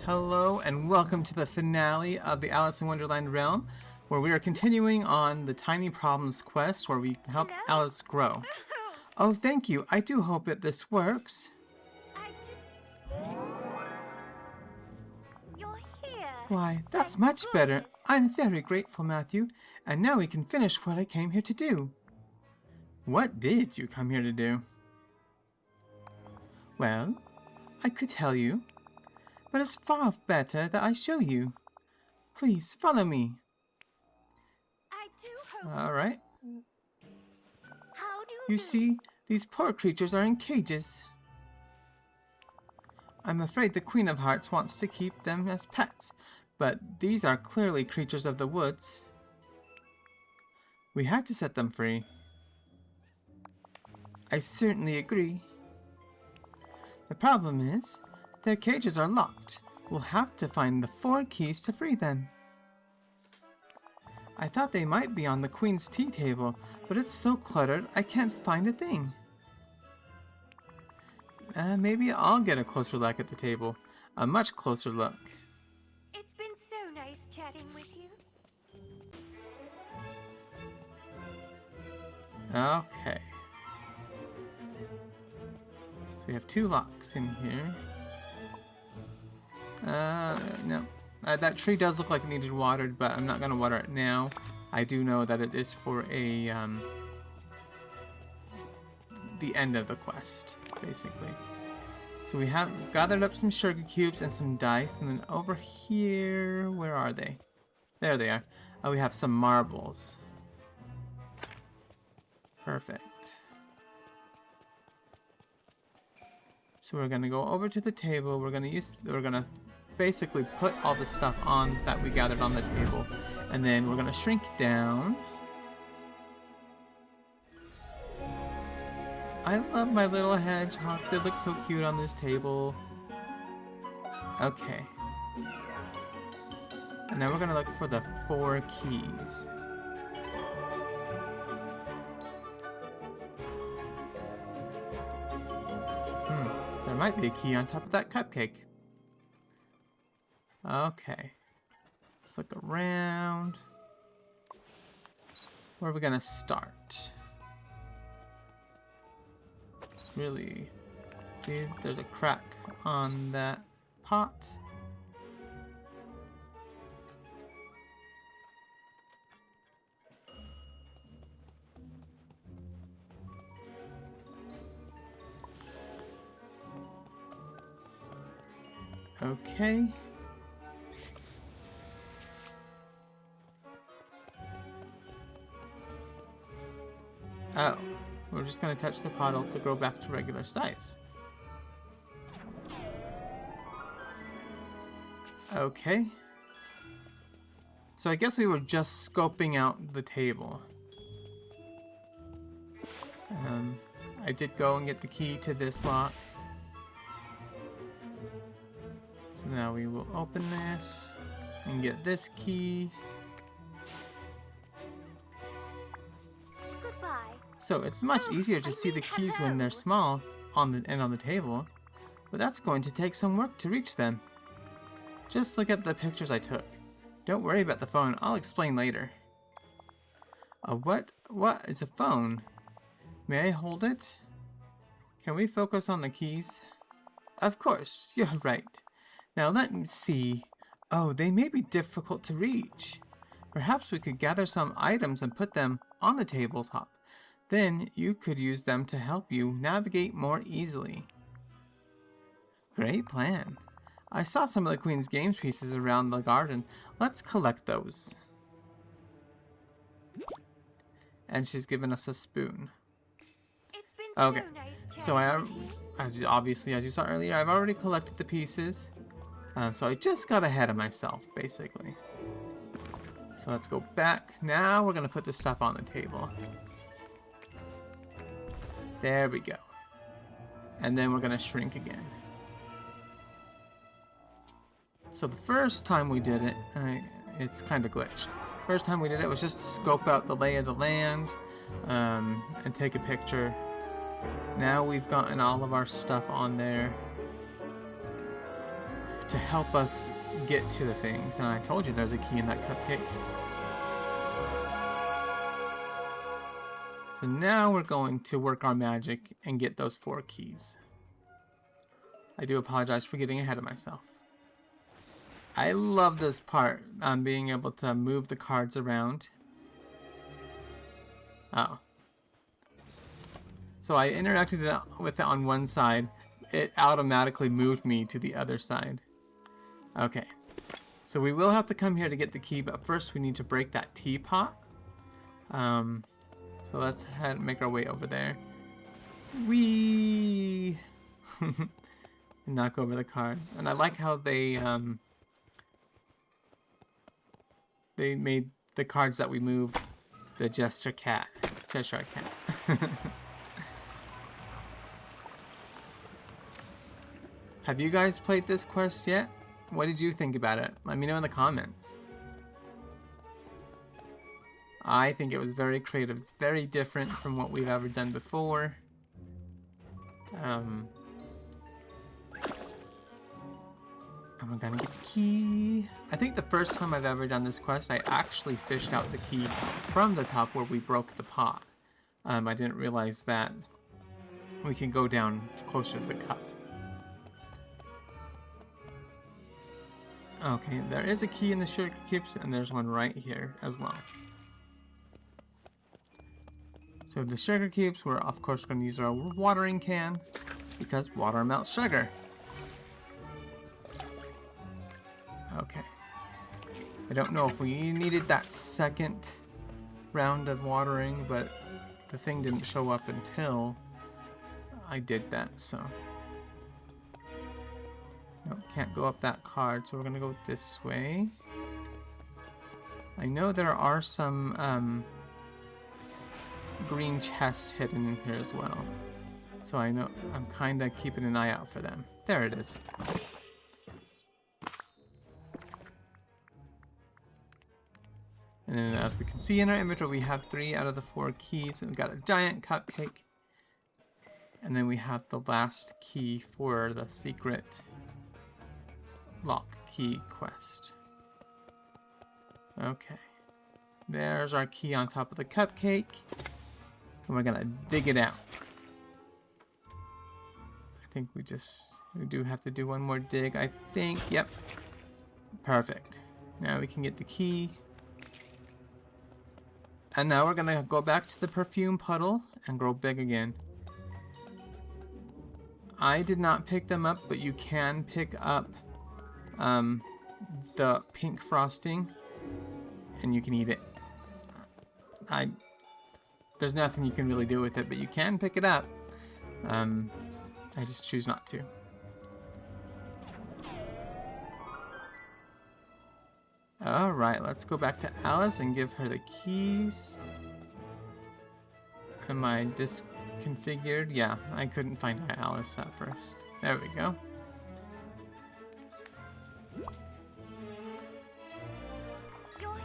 Hello and welcome to the finale of the Alice in Wonderland realm, where we are continuing on the Tiny Problems quest where we help Alice grow. Oh, thank you. I do hope that this works. You're here. Why, that's Thank much better. goodness. I'm very grateful, Matthew. And now we can finish what I came here to do. What did you come here to do? Well, I could tell you, but it's far better that I show you. Please, follow me. I do hope. All right. How do You see, these poor creatures are in cages. I'm afraid the Queen of Hearts wants to keep them as pets, but these are clearly creatures of the woods. We had to set them free. I certainly agree. The problem is, their cages are locked. We'll have to find the 4 keys to free them. I thought they might be on the Queen's tea table, but it's so cluttered I can't find a thing. Maybe I'll get a closer look at the table. A much closer look. It's been so nice chatting with you. Okay. So we have 2 locks in here. No. That tree does look like it needed watered, but I'm not going to water it now. I do know that it is for a, the end of the quest, basically. So we have gathered up some sugar cubes and some dice, and then over here, where are they? There they are. Oh, we have some marbles. Perfect. So we're gonna go over to the table. We're gonna basically put all the stuff on that we gathered on the table, and then we're gonna shrink down. I love my little hedgehogs. They look so cute on this table. Okay. And now we're gonna look for the 4 keys. There might be a key on top of that cupcake. Okay. Let's look around. Where are we gonna start? Really? See, there's a crack on that pot. Okay. Oh, we're just going to touch the puddle to grow back to regular size. Okay. So I guess we were just scoping out the table. I did go and get the key to this lock. So now we will open this and get this key. Goodbye. So it's much easier to see the keys when they're small on the table, but that's going to take some work to reach them. Just look at the pictures I took. Don't worry about the phone, I'll explain later. What is a phone? May I hold it? Can we focus on the keys? Of course, you're right. Now let me see. Oh, they may be difficult to reach. Perhaps we could gather some items and put them on the tabletop. Then you could use them to help you navigate more easily. Great plan. I saw some of the Queen's games pieces around the garden. Let's collect those. And she's given us a spoon. It's been Okay. so nice chatting So with you. as you saw earlier, I've already collected the pieces. So I just got ahead of myself, basically. So let's go back. Now we're going to put this stuff on the table. There we go. And then we're going to shrink again. So the first time we did it, it's kind of glitched. First time we did it was just to scope out the lay of the land and take a picture. Now we've gotten all of our stuff on there. to help us get to the things. And I told you there's a key in that cupcake. So now we're going to work our magic and get those 4 keys. I do apologize for getting ahead of myself. I love this part, being able to move the cards around. Oh. So I interacted with it on one side. It automatically moved me to the other side. Okay. So we will have to come here to get the key, but first we need to break that teapot. So let's head and make our way over there. Whee! Knock over the card. And I like how they made the cards that we move the Cheshire Cat. Have you guys played this quest yet? What did you think about it? Let me know in the comments. I think it was very creative. It's very different from what we've ever done before. And we're gonna get the key. I think the first time I've ever done this quest, I actually fished out the key from the top where we broke the pot. I didn't realize that we can go down closer to the cup. Okay, there is a key in the sugar cubes, and there's one right here as well. So the sugar cubes, we're of course going to use our watering can, because water melts sugar. Okay. I don't know if we needed that second round of watering, but the thing didn't show up until I did that, so. Nope, can't go up that card, so we're gonna go this way. I know there are some green chests hidden in here as well. So I know I'm kinda keeping an eye out for them. There it is. And then as we can see in our inventory, we have 3 out of the 4 keys. And we've got a giant cupcake. And then we have the last key for the secret lock key quest. Okay. There's our key on top of the cupcake. And we're gonna dig it out. I think we do have to do one more dig, I think. Yep. Perfect. Now we can get the key. And now we're gonna go back to the perfume puddle and grow big again. I did not pick them up, but you can pick up the pink frosting and you can eat it. There's nothing you can really do with it, but you can pick it up. I just choose not to. Alright, let's go back to Alice and give her the keys. Am I disconfigured? Yeah, I couldn't find Alice at first. There we go.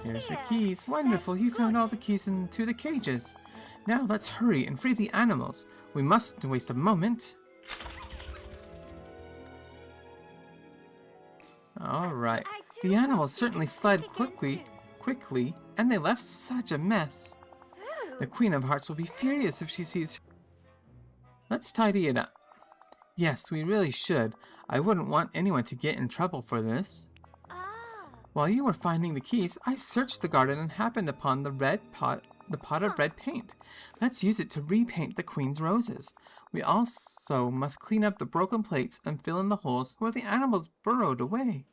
Here's your keys. Wonderful, you found all the keys into the cages. Now let's hurry and free the animals. We mustn't waste a moment. Alright. The animals certainly fled quickly, and they left such a mess. The Queen of Hearts will be furious if she sees her. Let's tidy it up. Yes, we really should. I wouldn't want anyone to get in trouble for this. While you were finding the keys, I searched the garden and happened upon the pot of red paint. Let's use it to repaint the Queen's roses. We also must clean up the broken plates and fill in the holes where the animals burrowed away.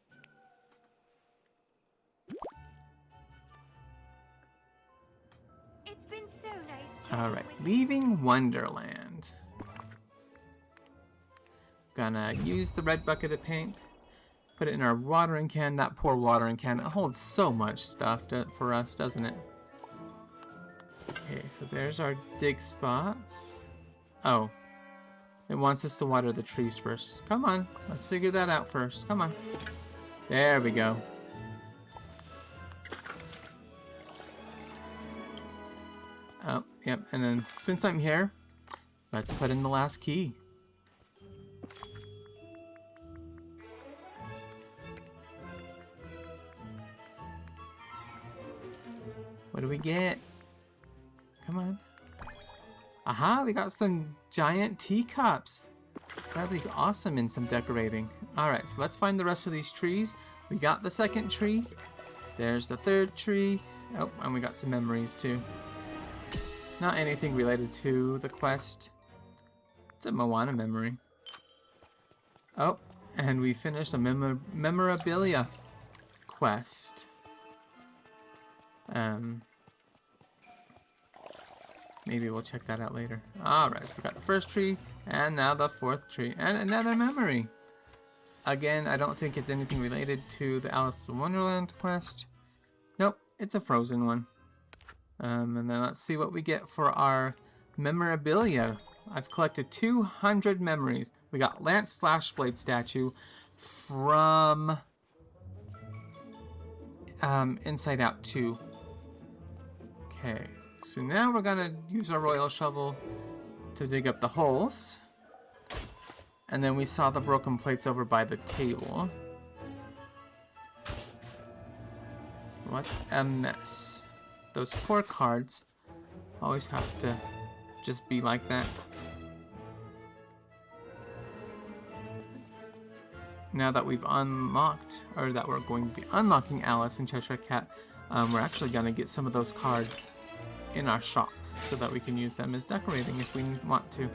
It's been so nice. Alright, leaving Wonderland. Gonna use the red bucket of paint. Put it in our watering can. That poor watering can. It holds so much stuff for us, doesn't it? Okay, so there's our dig spots. Oh. It wants us to water the trees first. Come on. Let's figure that out first. Come on. There we go. Oh, yep. And then since I'm here, let's put in the last key. What do we get? Come on. Aha, we got some giant teacups. That'd be awesome in some decorating. Alright, so let's find the rest of these trees. We got the second tree. There's the third tree. Oh, and we got some memories too. Not anything related to the quest. It's a Moana memory. Oh, and we finished a memorabilia quest. Maybe we'll check that out later. Alright, so we got the first tree, and now the fourth tree, and another memory. Again, I don't think it's anything related to the Alice in Wonderland quest. Nope, it's a Frozen one. And then let's see what we get for our memorabilia. I've collected 200 memories. We got Lance Slashblade statue from Inside Out 2. Okay, so now we're gonna use our royal shovel to dig up the holes. And then we saw the broken plates over by the table. What a mess. Those poor cards always have to just be like that. Now that we've unlocked, or that we're going to be unlocking Alice and Cheshire Cat, we're actually going to get some of those cards in our shop so that we can use them as decorating if we want to.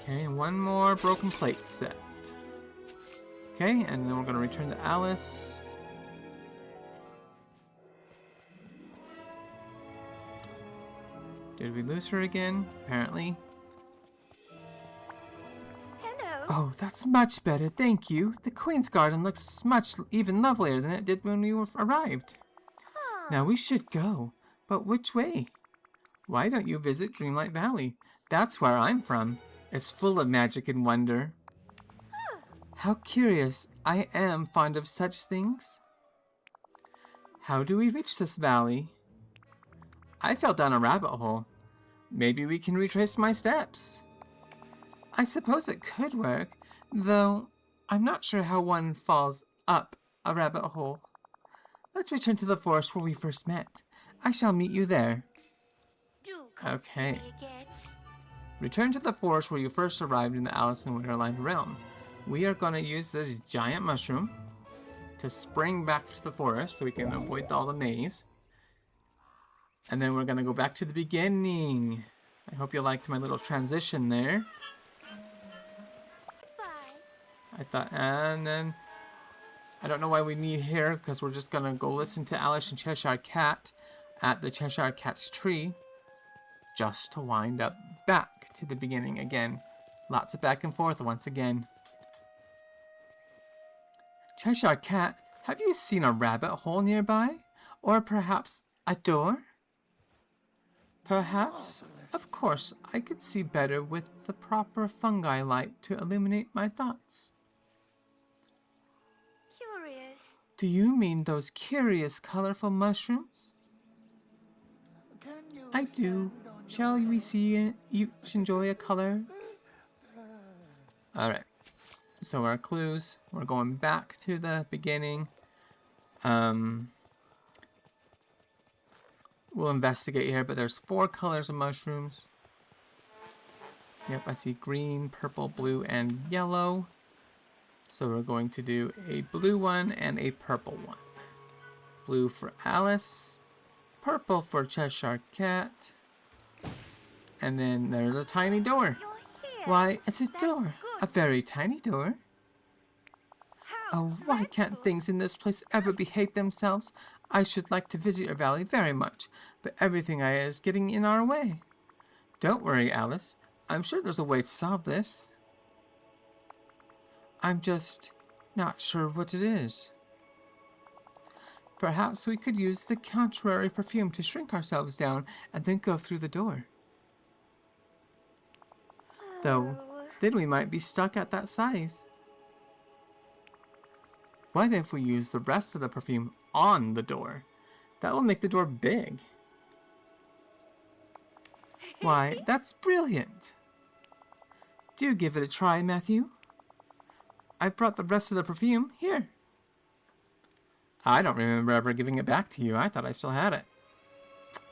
Okay, one more broken plate set. Okay, and then we're going to return to Alice. Did we lose her again? Apparently. Hello. Oh, that's much better, thank you. The Queen's Garden looks much even lovelier than it did when we arrived. Now we should go, but which way? Why don't you visit Dreamlight Valley? That's where I'm from. It's full of magic and wonder. How curious. I am fond of such things. How do we reach this valley? I fell down a rabbit hole. Maybe we can retrace my steps. I suppose it could work, though I'm not sure how one falls up a rabbit hole. Let's return to the forest where we first met. I shall meet you there. Do come see Okay. me again. Return to the forest where you first arrived in the Alice in Wonderland realm. We are going to use this giant mushroom to spring back to the forest so we can avoid all the maze. And then we're going to go back to the beginning. I hope you liked my little transition there. Bye. And then I don't know why we meet here because we're just going to go listen to Alice and Cheshire Cat at the Cheshire Cat's tree just to wind up back to the beginning again. Lots of back and forth once again. Cheshire Cat, have you seen a rabbit hole nearby? Or perhaps a door? Perhaps? Of course, I could see better with the proper fungi light to illuminate my thoughts. Curious. Do you mean those curious, colorful mushrooms? I do. Shall we see each enjoy a color? Alright. So our clues, we're going back to the beginning. We'll investigate here, but there's 4 colors of mushrooms. Yep, I see green, purple, blue, and yellow. So we're going to do a blue one and a purple one. Blue for Alice, purple for Cheshire Cat, and then there's a tiny door. You're here. Why, it's a That's door. good. A very tiny door. How Oh, why can't dreadful. things in this place ever behave themselves? I should like to visit your valley very much, but everything is getting in our way. Don't worry, Alice. I'm sure there's a way to solve this. I'm just not sure what it is. Perhaps we could use the contrary perfume to shrink ourselves down and then go through the door. Though, Oh. then we might be stuck at that size. What if we use the rest of the perfume on the door? That will make the door big. Why, that's brilliant. Do give it a try, Matthew. I brought the rest of the perfume here. I don't remember ever giving it back to you. I thought I still had it.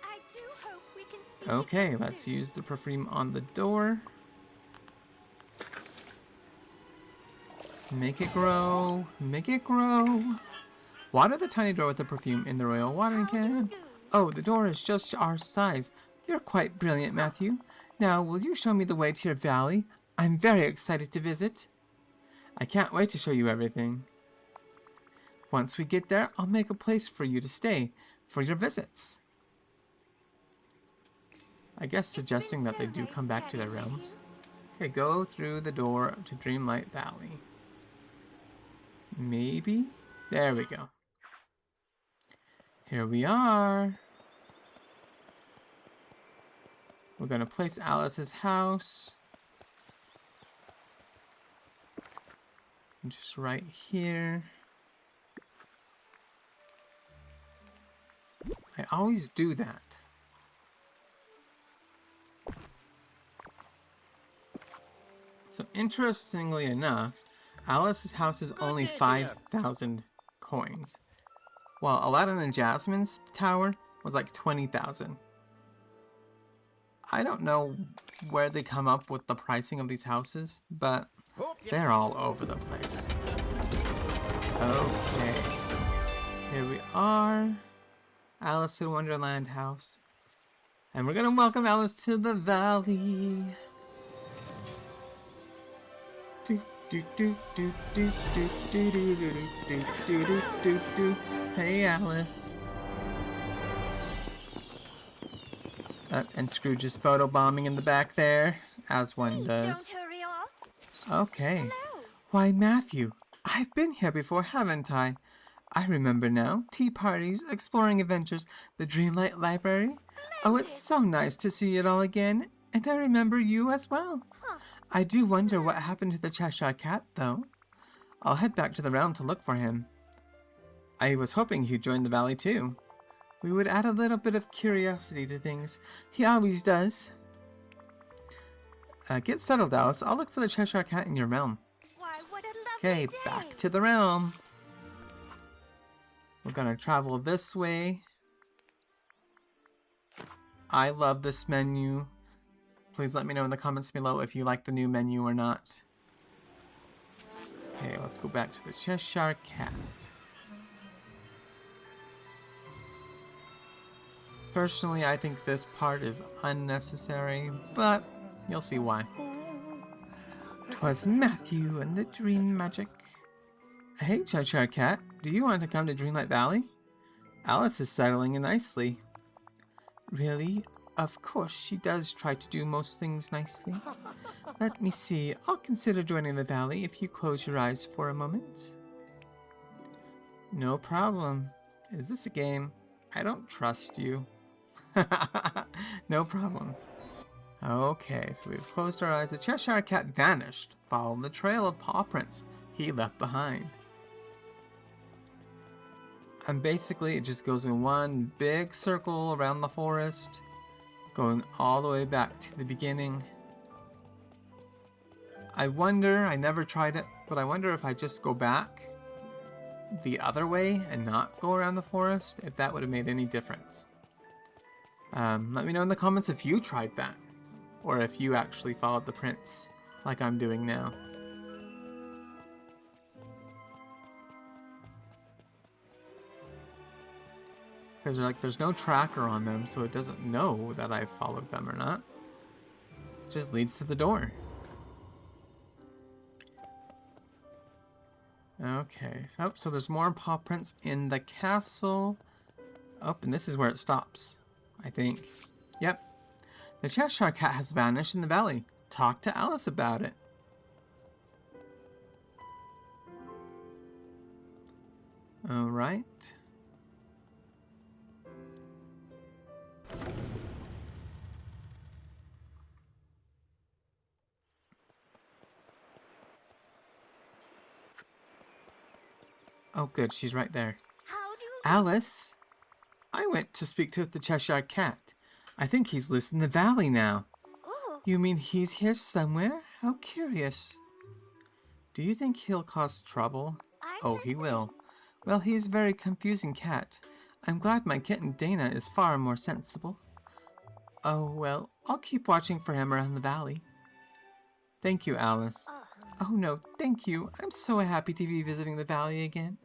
I do hope we can speak Okay, again let's soon. use the perfume on the door. Make it grow. Make it grow. Water the tiny door with the perfume in the royal watering How do you can. do? Oh, the door is just our size. You're quite brilliant, Matthew. Now, will you show me the way to your valley? I'm very excited to visit. I can't wait to show you everything. Once we get there, I'll make a place for you to stay for your visits. I guess suggesting that they do come back to their realms. Okay, go through the door to Dreamlight Valley. Maybe? There we go. Here we are. We're going to place Alice's house. Just right here. I always do that. So interestingly enough, Alice's house is only 5,000 coins, while Aladdin and Jasmine's tower was like 20,000. I don't know where they come up with the pricing of these houses, but they're all over the place. Okay, here we are, Alice in Wonderland house, and we're gonna welcome Alice to the valley. Hey, Alice. And Scrooge is photobombing in the back there, as one Please does. don't hurry off. Okay. Hello. Why, Matthew, I've been here before, haven't I? I remember now. Tea parties, exploring adventures, the Dreamlight Library. Oh, it's so nice to see it all again. And I remember you as well. Huh. I do wonder what happened to the Cheshire Cat, though. I'll head back to the realm to look for him. I was hoping he'd join the valley, too. We would add a little bit of curiosity to things. He always does. Get settled, Alice. I'll look for the Cheshire Cat in your realm. Why, what a lovely Okay, day. back to the realm. We're gonna travel this way. I love this menu. Please let me know in the comments below if you like the new menu or not. Okay, let's go back to the Cheshire Cat. Personally, I think this part is unnecessary, but you'll see why. 'Twas Matthew and the dream magic. Hey, Cheshire Cat, do you want to come to Dreamlight Valley? Alice is settling in nicely. Really? Of course, she does try to do most things nicely. Let me see. I'll consider joining the valley if you close your eyes for a moment. No problem. Is this a game? I don't trust you. No problem. Okay, so we've closed our eyes. The Cheshire Cat vanished, following the trail of paw prints he left behind. And basically, it just goes in one big circle around the forest, going all the way back to the beginning. I wonder, I never tried it, but I wonder if I just go back the other way and not go around the forest, if that would have made any difference. Let me know in the comments if you tried that, or if you actually followed the prints like I'm doing now. Because there's no tracker on them, so it doesn't know that I've followed them or not. It just leads to the door. Okay, so there's more paw prints in the castle. Oh, and this is where it stops, I think. Yep. The Cheshire Cat has vanished in the valley. Talk to Alice about it. Alright. Oh good, she's right there. How do you... Alice! I went to speak to the Cheshire Cat. I think he's loose in the valley now. Oh, You mean he's here somewhere? How curious. Do you think he'll cause trouble? I'm Oh, he listening. will. Well, he is a very confusing cat. I'm glad my kitten Dana is far more sensible. Oh, well, I'll keep watching for him around the valley. Thank you, Alice. Oh no, thank you. I'm so happy to be visiting the valley again.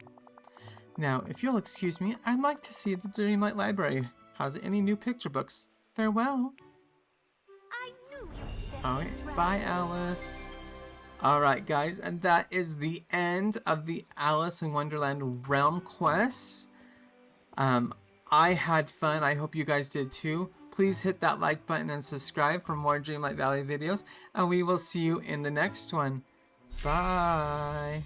Now, if you'll excuse me, I'd like to see the Dreamlight Library. Has any new picture books? Farewell. I knew you'd set Alright, things right. bye Alice. Alright guys, and that is the end of the Alice in Wonderland Realm quests. I had fun, I hope you guys did too. Please hit that like button and subscribe for more Dreamlight Valley videos, and we will see you in the next one. Bye!